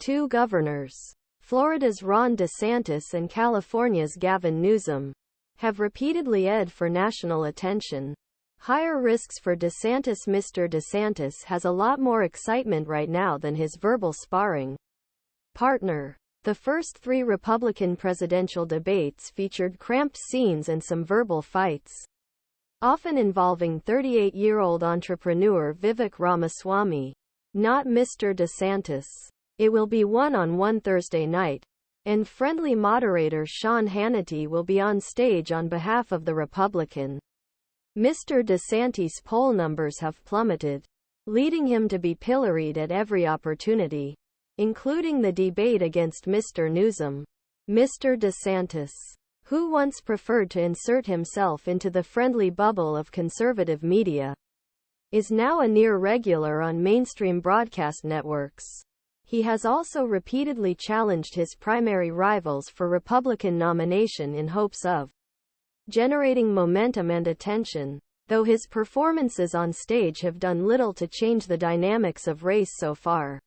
two governors, Florida's Ron DeSantis and California's Gavin Newsom, have repeatedly aimed for national attention. Higher risks for DeSantis. Mr. DeSantis has a lot more excitement right now than his verbal sparring partner. The first three Republican presidential debates featured cramped scenes and some verbal fights, often involving 38-year-old entrepreneur Vivek Ramaswamy, not Mr. DeSantis. It will be one-on-one Thursday night, and friendly moderator Sean Hannity will be on stage on behalf of the Republican. Mr. DeSantis' poll numbers have plummeted, leading him to be pilloried at every opportunity, including the debate against Mr. Newsom. Mr. DeSantis, who once preferred to insert himself into the friendly bubble of conservative media, is now a near regular on mainstream broadcast networks. He has also repeatedly challenged his primary rivals for Republican nomination in hopes of generating momentum and attention, though his performances on stage have done little to change the dynamics of race so far.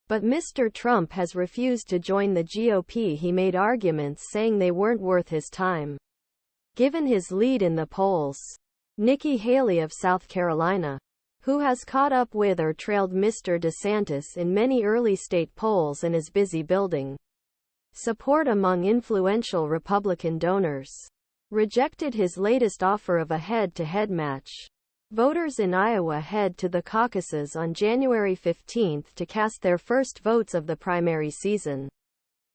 But Mr. Trump has refused to join the G.O.P. He made arguments saying they weren't worth his time, given his lead in the polls. Nikki Haley of South Carolina, who has caught up with or trailed Mr. DeSantis in many early state polls and is busy building support among influential Republican donors, rejected his latest offer of a head-to-head match. Voters in Iowa head to the caucuses on January 15 to cast their first votes of the primary season.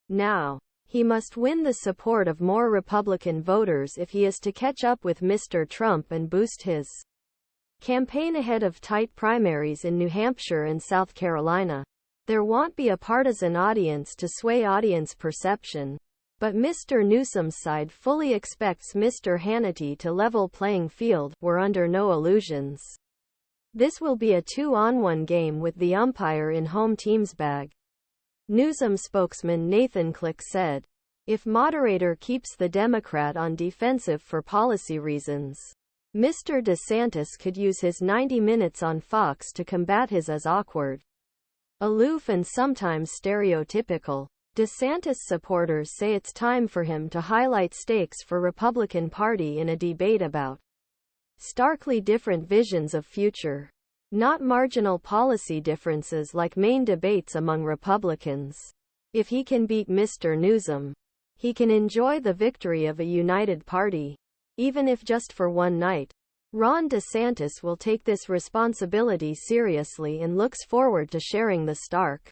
Now, he must win the support of more Republican voters if he is to catch up with Mr. Trump and boost his campaign ahead of tight primaries in New Hampshire and South Carolina. There won't be a partisan audience to sway audience perception, but Mr. Newsom's side fully expects Mr. Hannity to level playing field. We're under no illusions. This will be a 2-on-1 game with the umpire in home team's bag, Newsom spokesman Nathan Click said. If moderator keeps the Democrat on defensive for policy reasons, Mr. DeSantis could use his 90 minutes on Fox to combat his as awkward, aloof and sometimes stereotypical. DeSantis supporters say it's time for him to highlight stakes for Republican Party in a debate about starkly different visions of future, not marginal policy differences like main debates among Republicans. If he can beat Mr. Newsom, he can enjoy the victory of a united party, even if just for one night. Ron DeSantis will take this responsibility seriously and looks forward to sharing the stark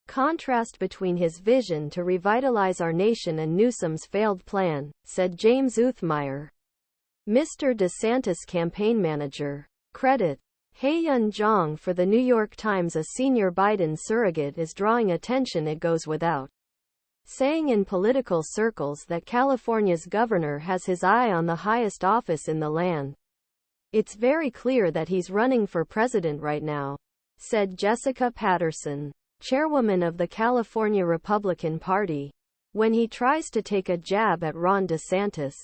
contrast between his vision to revitalize our nation and Newsom's failed plan, said James Uthmeier, Mr. DeSantis campaign manager. Credit Haiyun Jiang for the New York Times. A senior Biden surrogate is drawing attention. It goes without saying in political circles that California's governor has his eye on the highest office in the land. It's very clear that he's running for president right now, said Jessica Patterson, chairwoman of the California Republican Party, when he tries to take a jab at Ron DeSantis.